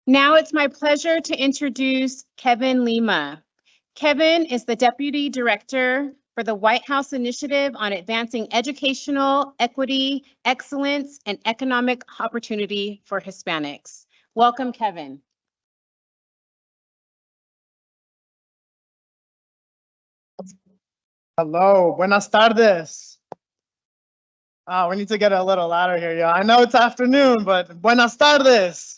Now it's my pleasure to introduce Kevin Lima. Kevin is the Deputy Director for the White House Initiative on Advancing Educational Equity, Excellence, and Economic Opportunity for Hispanics. Welcome, Kevin. Hello, buenas tardes. We need to get a little louder here, y'all. I know it's afternoon, but buenas tardes.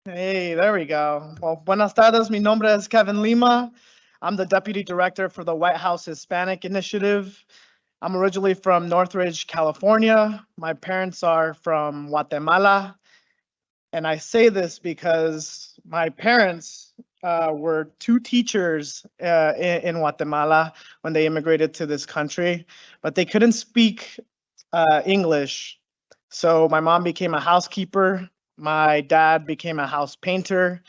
Hey, there we go. Well, buenas tardes. Mi nombre es Kevin Lima. I'm the Deputy Director for the White House Hispanic Initiative. I'm originally from Northridge, California. My parents are from Guatemala. And I say this because my parents were two teachers in Guatemala when they immigrated to this country, but they couldn't speak English. So my mom became a housekeeper. My dad became a house painter.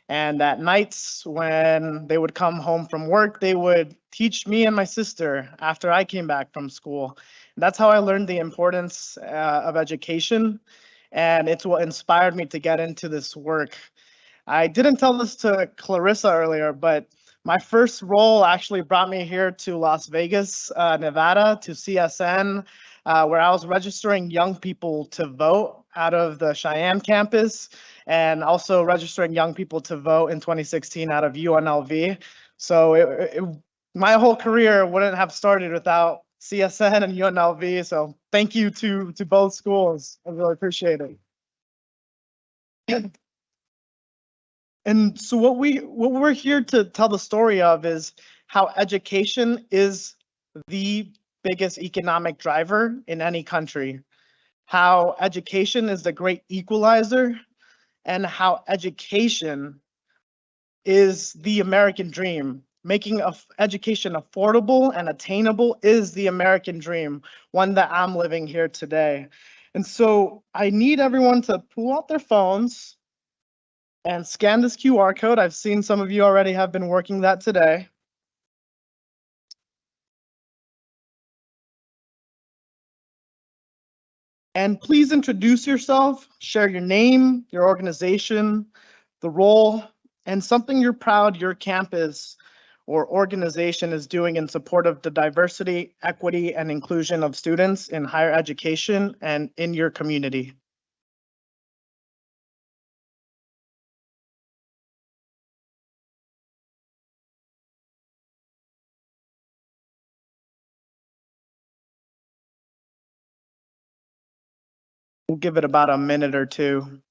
And at nights when they would come home from work, they would teach me and my sister after I came back from school. That's how I learned the importance of education. And it's what inspired me to get into this work. I didn't tell this to Clarissa earlier, but my first role actually brought me here to Las Vegas, Nevada, to CSN, where I was registering young people to vote out of the Cheyenne campus, and also registering young people to vote in 2016 out of UNLV. So my whole career wouldn't have started without CSN and UNLV. So thank you to both schools. I really appreciate it. And so what we're here to tell the story of is how education is the biggest economic driver in any country, how education is the great equalizer, and how education is the American dream. Making education affordable and attainable is the American dream, one that I'm living here today. And so I need everyone to pull out their phones and scan this QR code. I've seen some of you already have been working that today. And please introduce yourself, share your name, your organization, the role, and something you're proud your campus or organization is doing in support of the diversity, equity, and inclusion of students in higher education and in your community. We'll give it about a minute or two.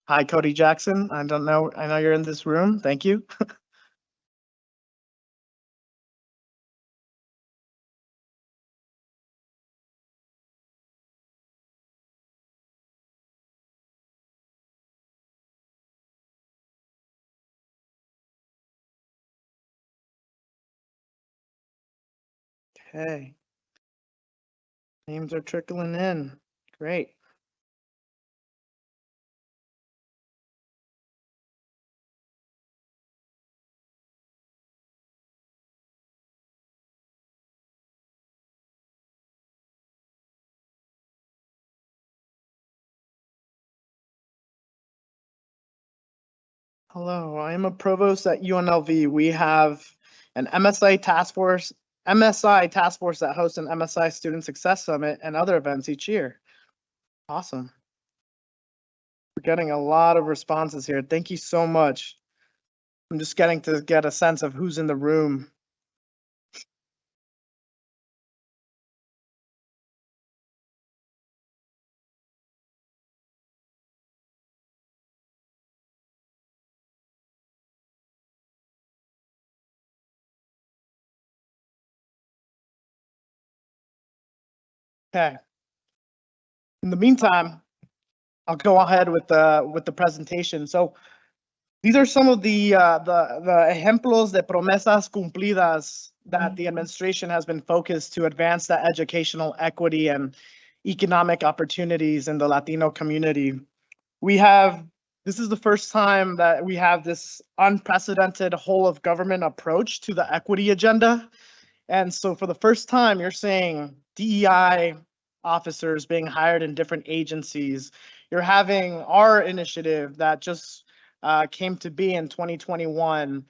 Hi, Cody Jackson. I know you're in this room. Thank you. Okay. Names are trickling in. Great. Hello, I am a provost at UNLV. We have an MSI task force that hosts an MSI Student Success Summit and other events each year. Awesome. We're getting a lot of responses here. Thank you so much. I'm just getting to get a sense of who's in the room. Okay. In the meantime, I'll go ahead with the presentation. So these are some of the ejemplos de promesas cumplidas that the administration has been focused to advance that educational equity and economic opportunities in the Latino community. This is the first time that we have this unprecedented whole of government approach to the equity agenda. And so for the first time, you're saying DEI, officers being hired in different agencies. You're having our initiative that just came to be in 2021.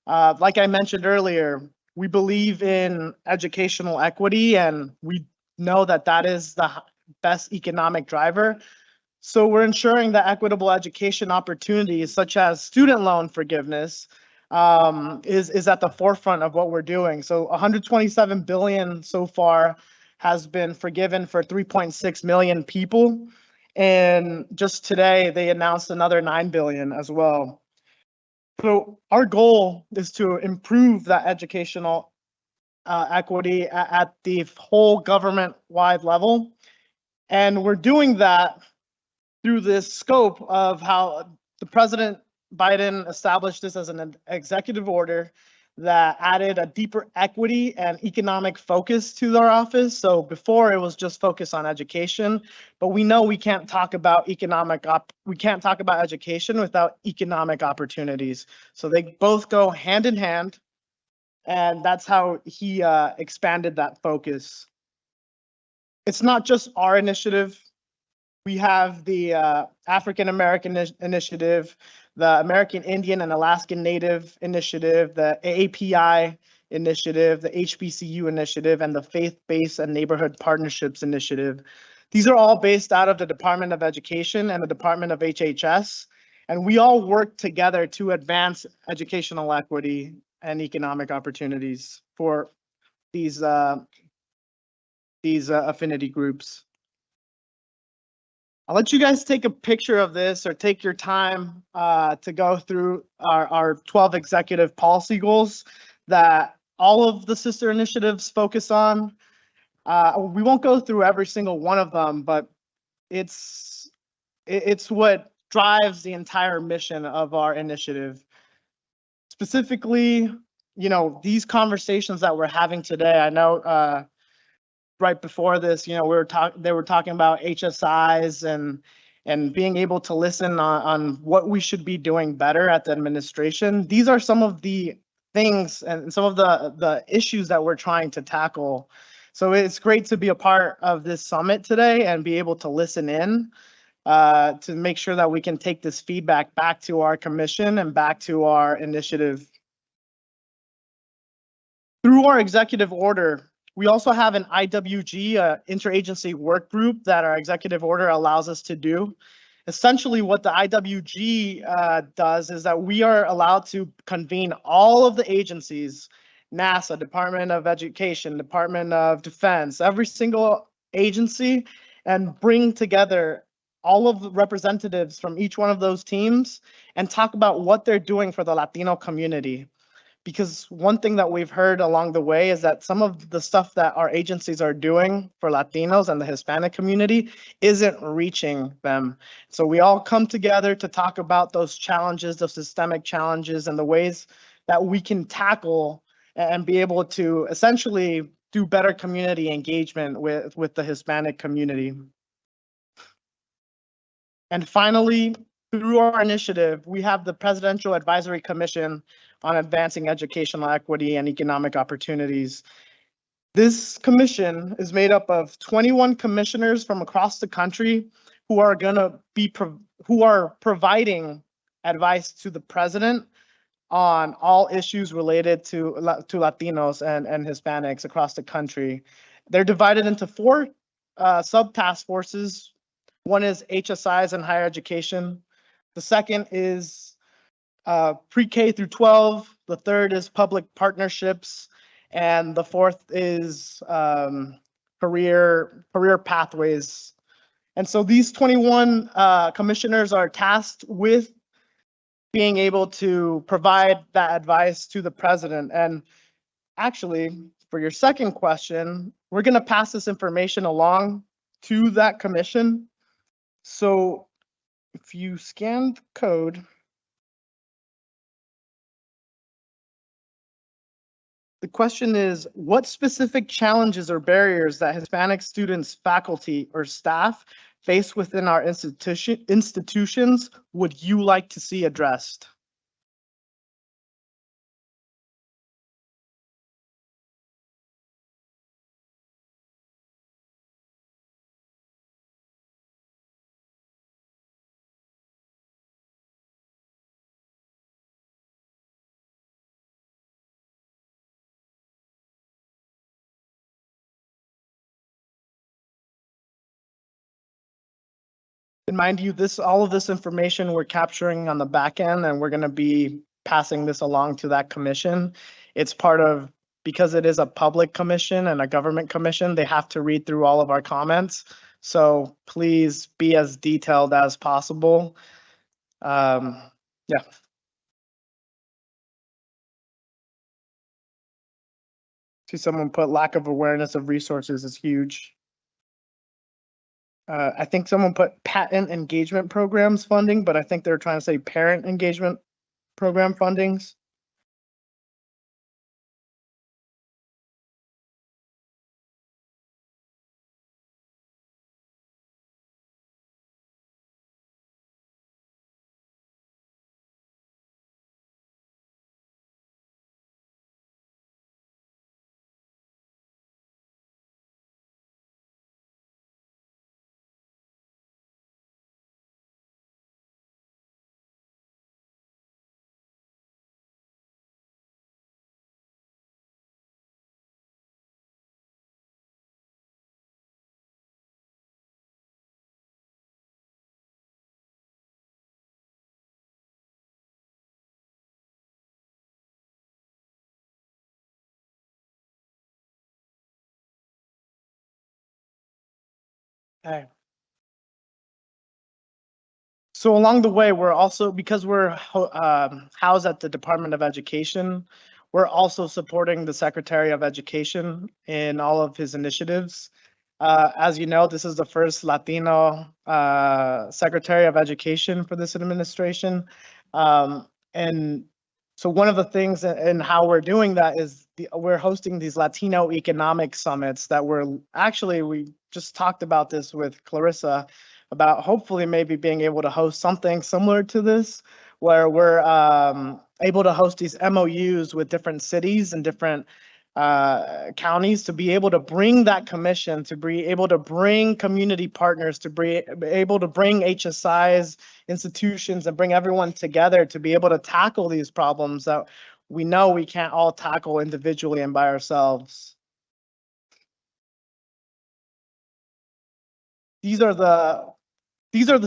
Like I mentioned earlier, we believe in educational equity, and we know that that is the best economic driver. So we're ensuring that equitable education opportunities, such as student loan forgiveness, is at the forefront of what we're doing. So 127 billion so far has been forgiven for 3.6 million people, and just today they announced another 9 billion as well. So our goal is to improve that educational equity at the whole government-wide level, and we're doing that through this scope of how the President Biden established this as an executive order that added a deeper equity and economic focus to our office. So before it was just focused on education, but we know we can't talk about education without economic opportunities. So they both go hand in hand, and that's how he expanded that focus. It's not just our initiative. We have the African American Initiative, the American Indian and Alaskan Native Initiative, the AAPI Initiative, the HBCU Initiative, and the Faith-Based and Neighborhood Partnerships Initiative. These are all based out of the Department of Education and the Department of HHS, and we all work together to advance educational equity and economic opportunities for these affinity groups. I'll let you guys take a picture of this or take your time to go through our 12 executive policy goals that all of the sister initiatives focus on. We won't go through every single one of them, but it's what drives the entire mission of our initiative. Specifically, you know, these conversations that we're having today, I know right before this, you know, they were talking about HSIs and being able to listen on what we should be doing better at the administration. These are some of the things and some of the issues that we're trying to tackle. So it's great to be a part of this summit today and be able to listen in to make sure that we can take this feedback back to our commission and back to our initiative. Through our executive order, we also have an IWG, interagency work group that our executive order allows us to do. Essentially, what the IWG does is that we are allowed to convene all of the agencies, NASA, Department of Education, Department of Defense, every single agency, and bring together all of the representatives from each one of those teams and talk about what they're doing for the Latino community. Because one thing that we've heard along the way is that some of the stuff that our agencies are doing for Latinos and the Hispanic community isn't reaching them. So we all come together to talk about those challenges, those systemic challenges, and the ways that we can tackle and be able to essentially do better community engagement with the Hispanic community. And finally, through our initiative, we have the Presidential Advisory Commission on Advancing Educational Equity and Economic Opportunities. This commission is made up of 21 commissioners from across the country who are providing advice to the president on all issues related to Latinos and Hispanics across the country. They're divided into 4 sub-task forces. One is HSIs and higher education. The second is pre-K through 12. The third is public partnerships. And the fourth is career pathways. And so these 21 commissioners are tasked with being able to provide that advice to the president. And actually, for your second question, we're going to pass this information along to that commission. So if you scan the code, the question is, what specific challenges or barriers that Hispanic students, faculty, or staff face within our institutions would you like to see addressed? And mind you, all of this information we're capturing on the back end, and we're going to be passing this along to that commission. It's part of, because it is a public commission and a government commission, they have to read through all of our comments. So please be as detailed as possible. Yeah. See, someone put lack of awareness of resources is huge. I think someone put patent engagement programs funding, but I think they're trying to say parent engagement program fundings. Okay. So along the way, we're also, because we're housed at the Department of Education, we're also supporting the Secretary of Education in all of his initiatives. As you know, this is the first Latino Secretary of Education for this administration. And so one of the things and how we're doing that is we're hosting these Latino economic summits that we just talked about this with Clarissa, about hopefully maybe being able to host something similar to this, where we're able to host these MOUs with different cities and different counties to be able to bring that commission, to be able to bring community partners, to be able to bring HSIs, institutions, and bring everyone together to be able to tackle these problems that we know we can't all tackle individually and by ourselves. These are the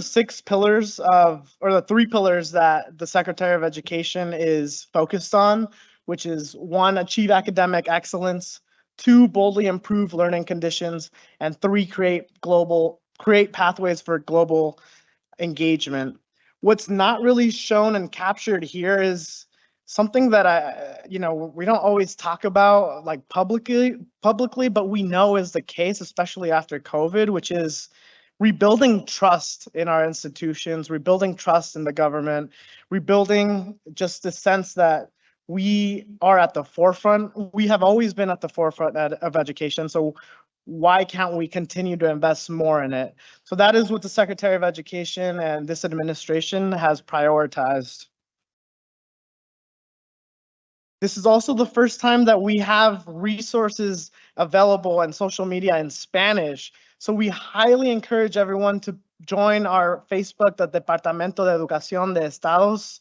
6 pillars or the 3 pillars that the Secretary of Education is focused on, which is 1, achieve academic excellence, 2, boldly improve learning conditions, and 3, create pathways for global engagement. What's not really shown and captured here is something that we don't always talk about like publicly, but we know is the case, especially after COVID, which is rebuilding trust in our institutions, rebuilding trust in the government, rebuilding just the sense that we are at the forefront. We have always been at the forefront of education. So why can't we continue to invest more in it? So that is what the Secretary of Education and this administration has prioritized. This is also the first time that we have resources available and social media in Spanish. So we highly encourage everyone to join our Facebook, the Departamento de Educación de Estados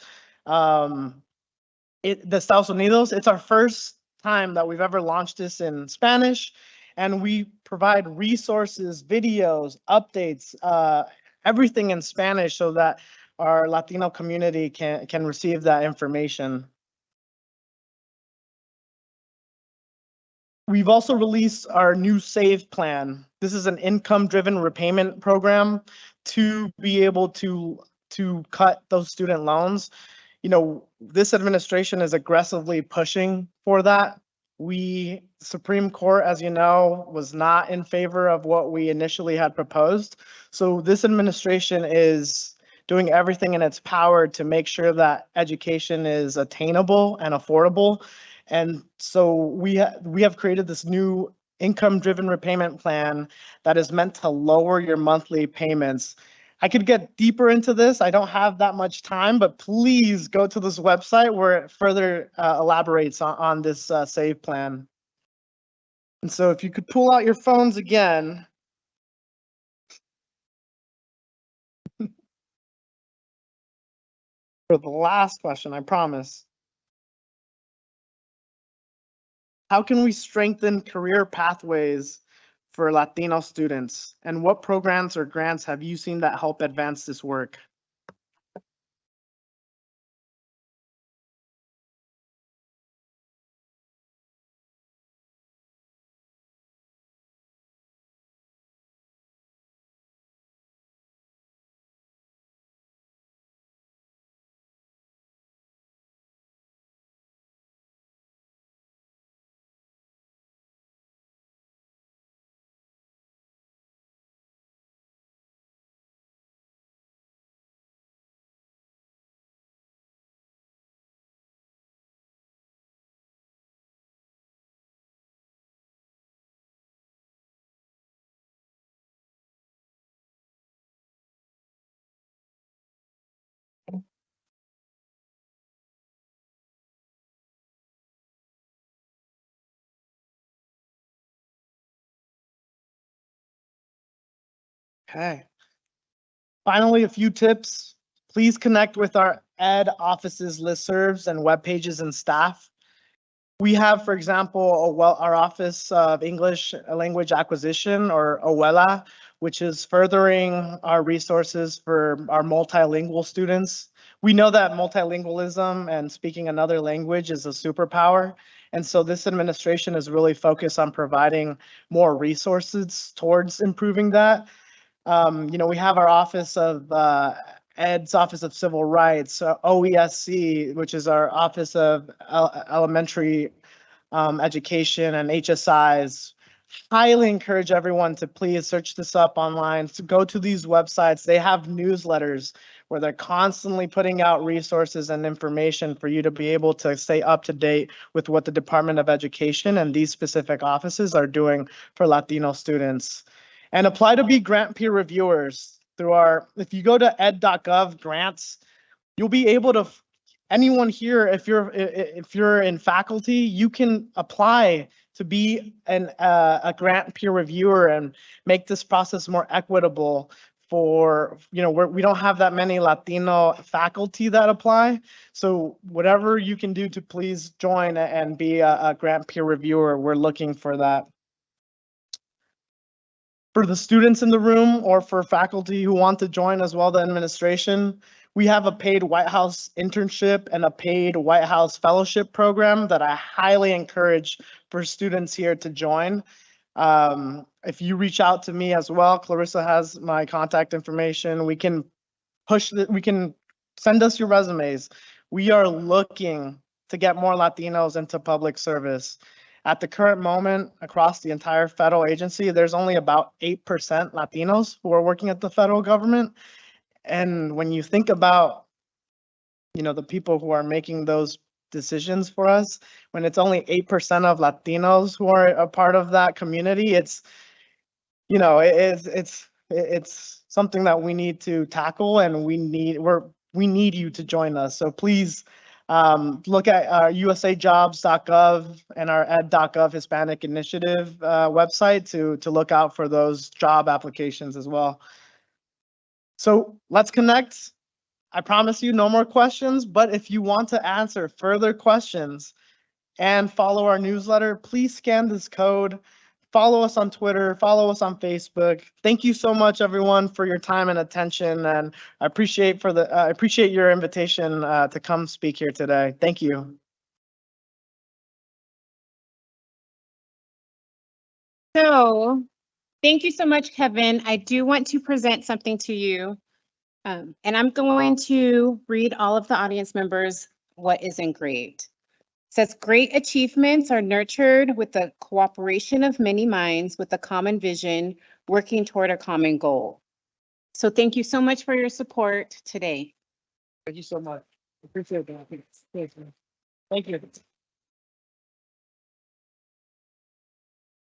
Unidos. It's our first time that we've ever launched this in Spanish, and we provide resources, videos, updates, everything in Spanish so that our Latino community can receive that information. We've also released our new SAVE plan. This is an income-driven repayment program to be able to cut those student loans. This administration is aggressively pushing for that. Supreme Court, as you know, was not in favor of what we initially had proposed. So this administration is doing everything in its power to make sure that education is attainable and affordable. And so we have created this new income-driven repayment plan that is meant to lower your monthly payments. I could get deeper into this. I don't have that much time, but please go to this website where it further elaborates on this SAVE plan. And so if you could pull out your phones again. For the last question, I promise. How can we strengthen career pathways for Latino students? And what programs or grants have you seen that help advance this work? Okay. Finally, a few tips. Please connect with our ed offices listservs and web pages and staff. We have, for example, our Office of English Language Acquisition, or OELA, which is furthering our resources for our multilingual students. We know that multilingualism and speaking another language is a superpower. And so this administration is really focused on providing more resources towards improving that. We have our Office of Ed's Office of Civil Rights, OESC, which is our Office of Elementary Education, and HSIs. Highly encourage everyone to please search this up online, to go to these websites. They have newsletters where they're constantly putting out resources and information for you to be able to stay up to date with what the Department of Education and these specific offices are doing for Latino students. And apply to be grant peer reviewers through if you go to ed.gov grants, you'll be able to, anyone here, if you're in faculty, you can apply to be a grant peer reviewer and make this process more equitable for, we don't have that many Latino faculty that apply. So whatever you can do to please join and be a grant peer reviewer, we're looking for that. For the students in the room or for faculty who want to join as well, the administration, we have a paid White House internship and a paid White House fellowship program that I highly encourage for students here to join. If you reach out to me as well, Clarissa has my contact information. We can send us your resumes. We are looking to get more Latinos into public service. At the current moment, across the entire federal agency, there's only about 8% Latinos who are working at the federal government. And when you think about, the people who are making those decisions for us, when it's only 8% of Latinos who are a part of that community, it's something that we need to tackle, and we need you to join us. So please look at our usajobs.gov and our ed.gov Hispanic Initiative website to look out for those job applications as well. So let's connect. I promise you no more questions, but if you want to answer further questions and follow our newsletter, please scan this code. Follow us on Twitter, follow us on Facebook. Thank you so much, everyone, for your time and attention, and I appreciate your invitation to come speak here today. Thank you. So, thank you so much, Kevin. I do want to present something to you, and I'm going to read all of the audience members what is engraved. It says, great achievements are nurtured with the cooperation of many minds with a common vision, working toward a common goal. So thank you so much for your support today. Thank you so much. Appreciate that. Thank you.